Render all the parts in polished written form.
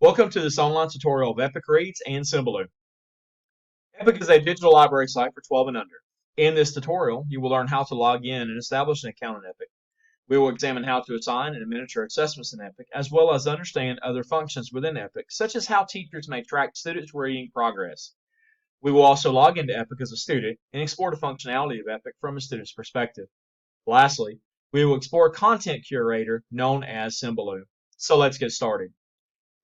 Welcome to this online tutorial of Epic Reads and Symbaloo. Epic is a digital library site for 12 and under. In this tutorial, you will learn how to log in and establish an account in Epic. We will examine how to assign and administer assessments in Epic, as well as understand other functions within Epic, such as how teachers may track students' reading progress. We will also log into Epic as a student and explore the functionality of Epic from a student's perspective. Lastly, we will explore a content curator known as Symbaloo. So let's get started.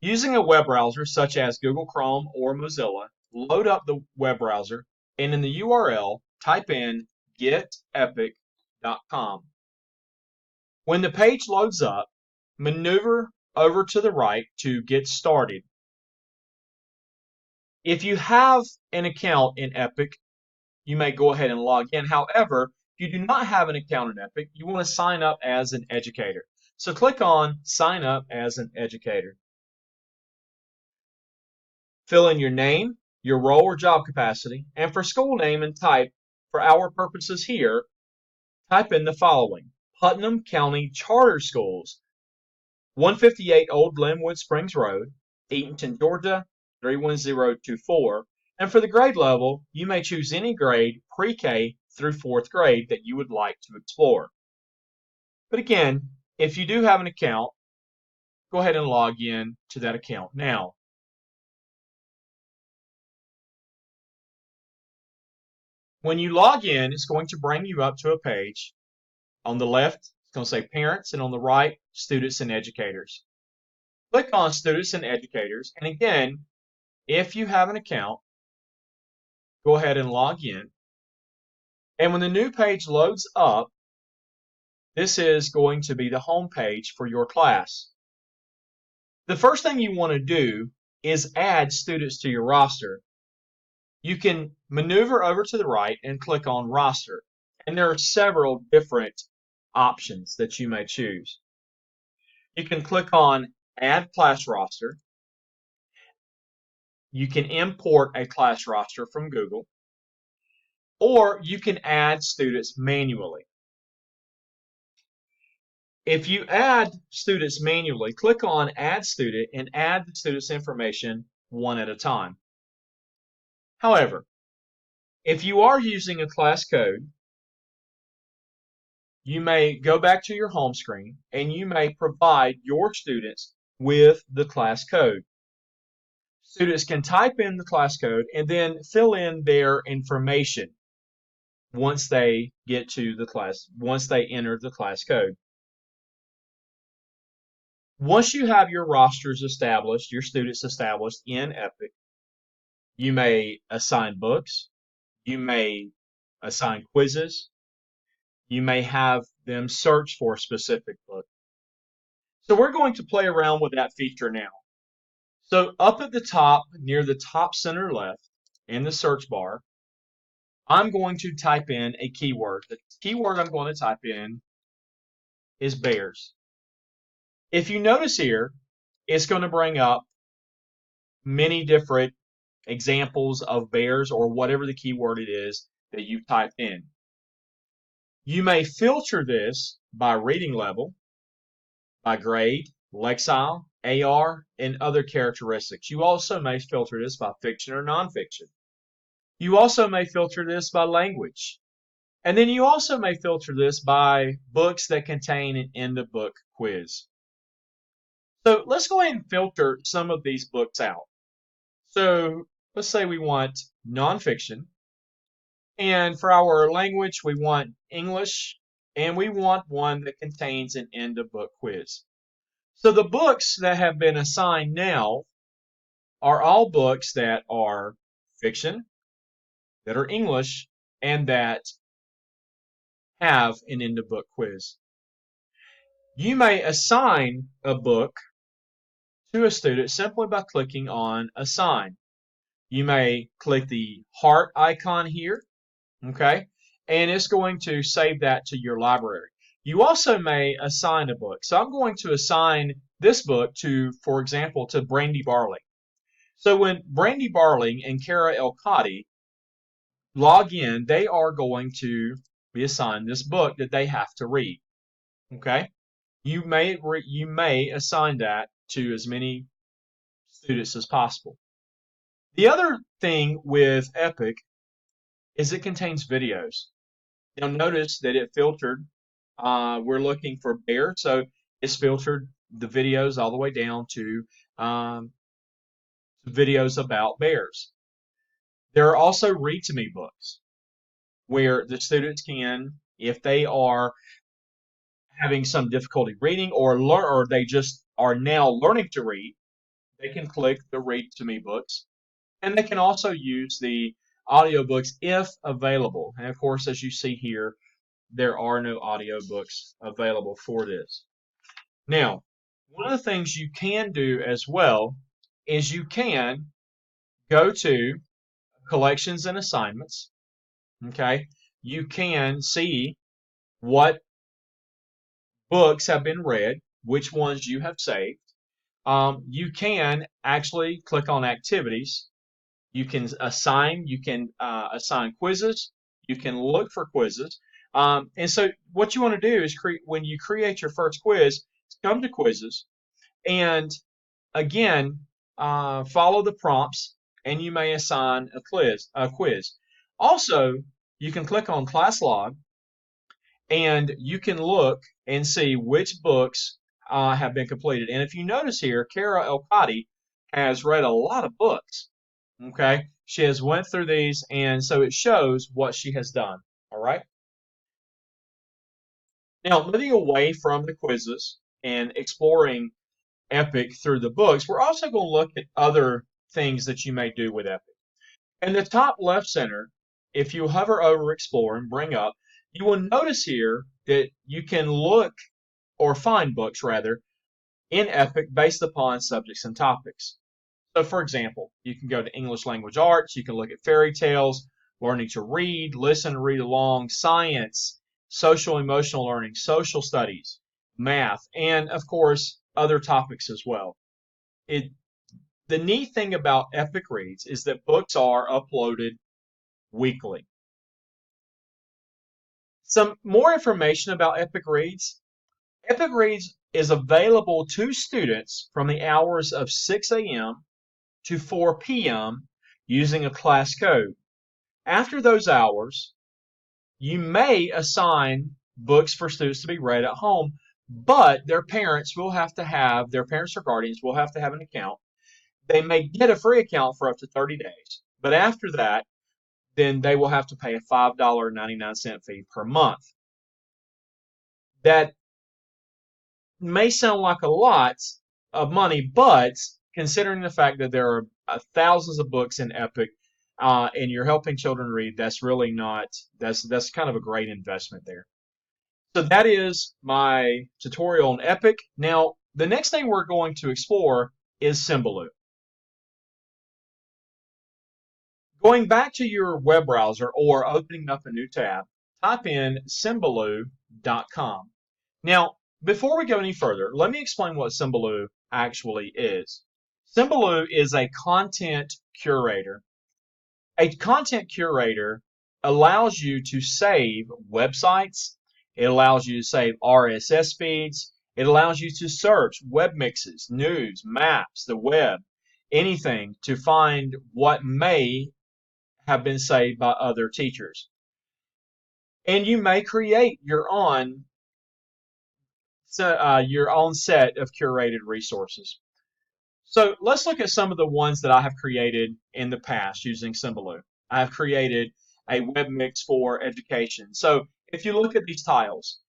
Using a web browser such as Google Chrome or Mozilla, load up the web browser and in the URL type in getepic.com. When the page loads up, maneuver over to the right to get started. If you have an account in Epic, you may go ahead and log in. However, if you do not have an account in Epic, you want to sign up as an educator. So click on Sign Up as an Educator. Fill in your name, your role or job capacity, and for school name and type, for our purposes here, type in the following: Putnam County Charter Schools, 158 Old Glenwood Springs Road, Eatonton, Georgia, 31024. And for the grade level, you may choose any grade pre-K through 4th grade that you would like to explore. But again, if you do have an account, go ahead and log in to that account now. When you log in, it's going to bring you up to a page. On the left, it's going to say Parents, and on the right, Students and Educators. Click on Students and Educators, and again, if you have an account, go ahead and log in. And when the new page loads up, this is going to be the home page for your class. The first thing you want to do is add students to your roster. You can maneuver over to the right and click on Roster, and there are several different options that you may choose. You can click on Add Class Roster. You can import a class roster from Google, or you can add students manually. If you add students manually, click on Add Student and add the student's information one at a time. However, if you are using a class code, you may go back to your home screen and you may provide your students with the class code. Students can type in the class code and then fill in their information once they get to the class, once they enter the class code. Once you have your rosters established, your students established in Epic, you may assign books, you may assign quizzes, you may have them search for a specific book. So we're going to play around with that feature now. So up at the top, near the top center left, in the search bar, I'm going to type in a keyword. The keyword I'm going to type in is bears. If you notice here, it's going to bring up many different examples of bears or whatever the keyword it is that you typed in. You may filter this by reading level, by grade, Lexile, AR, and other characteristics. You also may filter this by fiction or nonfiction. You also may filter this by language. And then you also may filter this by books that contain an end-of-book quiz. So let's go ahead and filter some of these books out. So let's say we want nonfiction. And for our language, we want English. And we want one that contains an end-of-book quiz. So the books that have been assigned now are all books that are fiction, that are English, and that have an end-of-book quiz. You may assign a book to a student simply by clicking on Assign. You may click the heart icon here, okay, and it's going to save that to your library. You also may assign a book. So I'm going to assign this book to, for example, to Brandy Barling. So when Brandy Barling and Kara Elkadi log in, they are going to be assigned this book that they have to read. Okay, you may assign that to as many students as possible. The other thing with Epic is it contains videos. Now notice that it filtered. We're looking for bear, so it's filtered the videos all the way down to videos about bears. There are also read to me books where the students can, if they are having some difficulty reading or they just are now learning to read, they can click the read to me books, and they can also use the audiobooks if available. And of course, as you see here, there are no audiobooks available for this. Now, one of the things you can do as well is you can go to collections and assignments. Okay, you can see what books have been read, which ones you have saved. You can actually click on activities. You can assign quizzes. You can look for quizzes. And so what you want to do is when you create your first quiz, come to quizzes and again follow the prompts and you may assign a quiz. Also, you can click on class log and you can look and see which books have been completed. And if you notice here, Kara Elkadi has read a lot of books. Okay, she has went through these, and so it shows what she has done. All right. Now, moving away from the quizzes and exploring Epic through the books, we're also going to look at other things that you may do with Epic. In the top left center, if you hover over Explore and bring up, you will notice here that you can look or find books rather in Epic based upon subjects and topics. So for example, you can go to English language arts, you can look at fairy tales, learning to read, listen, read along, science, social emotional learning, social studies, math, and of course, other topics as well. The neat thing about Epic Reads is that books are uploaded weekly. Some more information about Epic Reads. Epic Reads is available to students from the hours of 6 a.m. to 4 p.m. using a class code. After those hours, you may assign books for students to be read at home, but their parents or guardians will have to have an account. They may get a free account for up to 30 days, but after that, then they will have to pay a $5.99 fee per month. That may sound like a lot of money, but considering the fact that there are thousands of books in Epic and you're helping children read, that's really not, that's kind of a great investment there. So that is my tutorial on Epic. Now, the next thing we're going to explore is Symbaloo. Going back to your web browser or opening up a new tab, type in Symbaloo.com. Now, before we go any further, let me explain what Symbaloo actually is. Symbaloo is a content curator. A content curator allows you to save websites. It allows you to save RSS feeds. It allows you to search web mixes, news, maps, the web, anything to find what may have been saved by other teachers. And you may create your own set of curated resources. So let's look at some of the ones that I have created in the past using Symbaloo. I have created a web mix for education. So if you look at these tiles,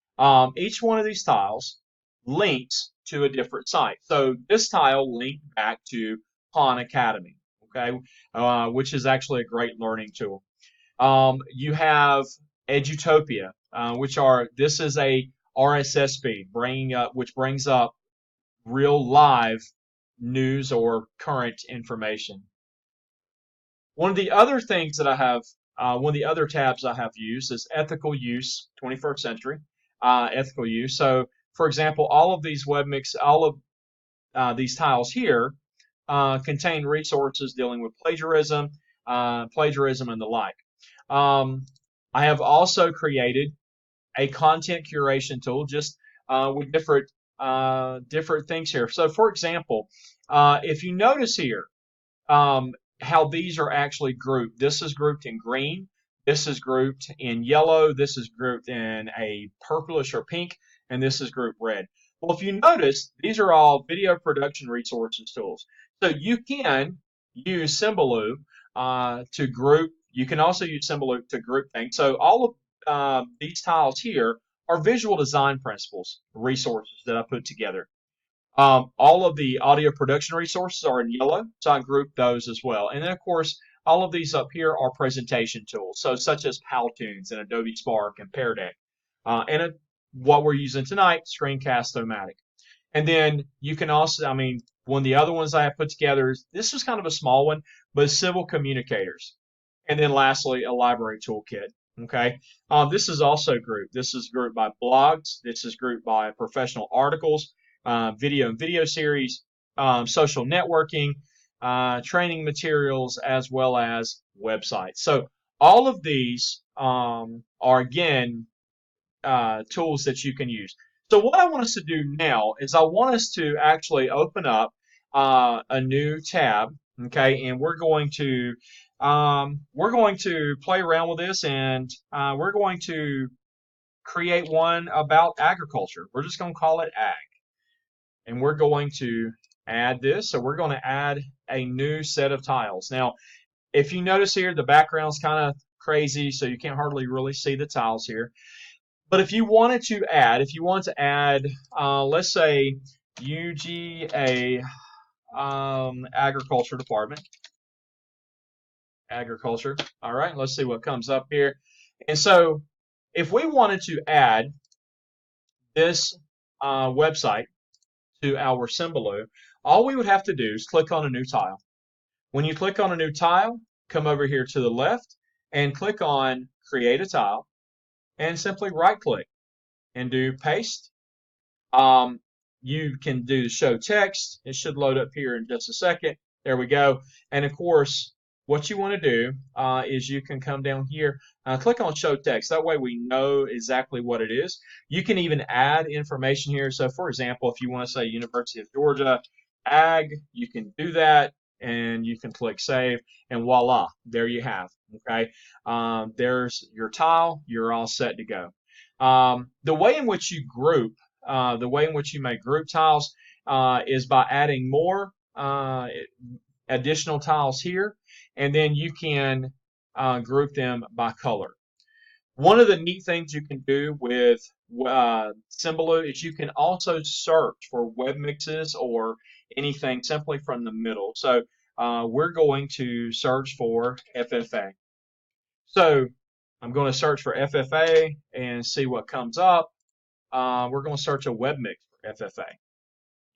each one of these tiles links to a different site. So this tile linked back to Khan Academy, okay, which is actually a great learning tool. You have Edutopia, this is a RSS feed which brings up real live news or current information. One of the other things that I have, one of the other tabs I have used is ethical use, 21st century ethical use. So, for example, all of these these tiles here contain resources dealing with plagiarism and the like. I have also created a content curation tool just with different things here. So, for example, if you notice here, how these are actually grouped. This is grouped in green. This is grouped in yellow. This is grouped in a purplish or pink, and this is grouped red. Well, if you notice, these are all video production resources tools. So you can use Symbaloo to group. You can also use Symbaloo to group things. So all of these tiles here are visual design principles resources that I put together. All of the audio production resources are in yellow, so I grouped those as well. And then, of course, all of these up here are presentation tools, so such as Powtoons and Adobe Spark and Pear Deck. What we're using tonight, Screencast-O-Matic. And then you can also, I mean, one of the other ones I have put together is, this is kind of a small one, but Civil Communicators. And then lastly, a library toolkit. Okay, this is also grouped. This is grouped by blogs. This is grouped by professional articles, video and video series, social networking, training materials, as well as websites. So all of these are, again, tools that you can use. So what I want us to do now is I want us to actually open up a new tab, okay, and we're going to play around with this, and we're going to create one about agriculture. We're just going to call it Ag, and we're going to add this. So we're going to add a new set of tiles. Now, if you notice here, the background's kind of crazy, so you can't hardly really see the tiles here. But if you wanted to add, let's say UGA Agriculture Department. Agriculture. All right, let's see what comes up here. And so if we wanted to add this website to our Symbaloo, all we would have to do is click on a new tile. When you click on a new tile, come over here to the left and click on Create a Tile, and simply right-click and do Paste. You can do Show Text. It should load up here in just a second. There we go. And of course, what you want to do is you can come down here, click on Show Text. That way we know exactly what it is. You can even add information here. So for example, if you want to say University of Georgia Ag, you can do that, and you can click Save, and voila, there you have. Okay, there's your tile. You're all set to go. The way in which you group, the way in which you may group tiles is by adding more additional tiles here, and then you can group them by color. One of the neat things you can do with Symbaloo is you can also search for web mixes or anything simply from the middle. So we're going to search for FFA. So I'm going to search for FFA and see what comes up. We're going to search a web mix for FFA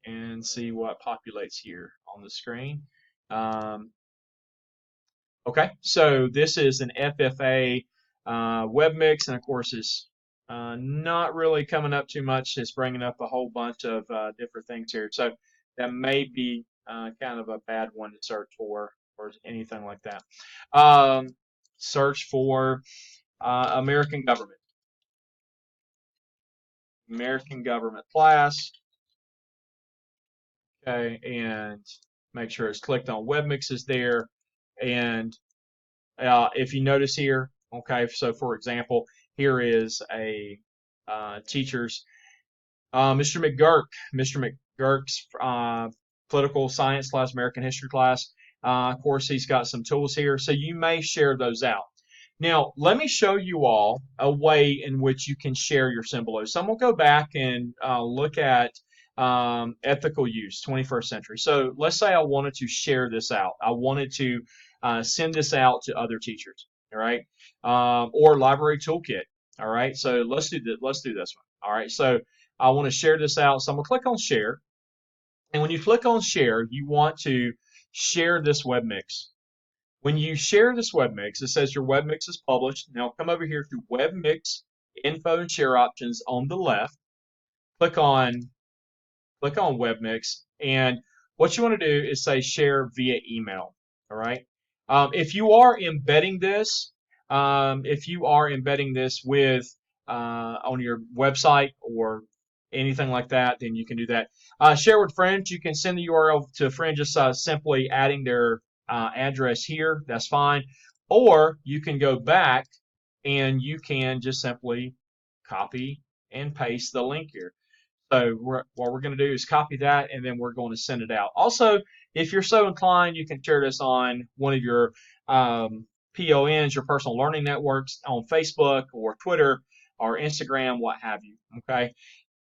and see what populates here on the screen. Okay, so this is an FFA web mix, and of course it's not really coming up too much. It's bringing up a whole bunch of different things here. So that may be kind of a bad one to search for or anything like that. Search for American government. American government class. Okay, and make sure it's clicked on web mixes there. And if you notice here, okay, so for example, here is a teacher's, Mr. McGurk. Mr. McGurk's political science class, American history class. Of course, he's got some tools here, so you may share those out. Now, let me show you all a way in which you can share your Symbaloo. So I'm going to go back and look at ethical use, 21st century. So let's say I wanted to share this out. I wanted to send this out to other teachers, all right? Or library toolkit, all right? So let's do this. Let's do this one, all right? So I want to share this out. So I'm going to click on Share. And when you click on Share, you want to share this web mix. When you share this web mix, it says your web mix is published. Now come over here to Web Mix Info and Share Options on the left. Click on Web Mix, and what you want to do is say Share via email. All right. If you are embedding this, with on your website or anything like that, then you can do that. Share with friends. You can send the URL to a friend just simply adding their address here. That's fine. Or you can go back and you can just simply copy and paste the link here. So what we're going to do is copy that, and then we're going to send it out. Also, if you're so inclined, you can share this on one of your PONs, your personal learning networks, on Facebook or Twitter or Instagram, what have you. Okay.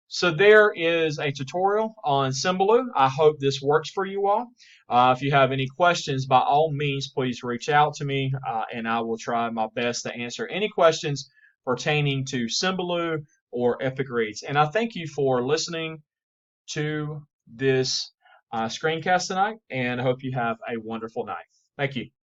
So there is a tutorial on Symbaloo. I hope this works for you all. If you have any questions, by all means, please reach out to me, and I will try my best to answer any questions pertaining to Symbaloo or Epic Reads. And I thank you for listening to this screencast tonight, and I hope you have a wonderful night. Thank you.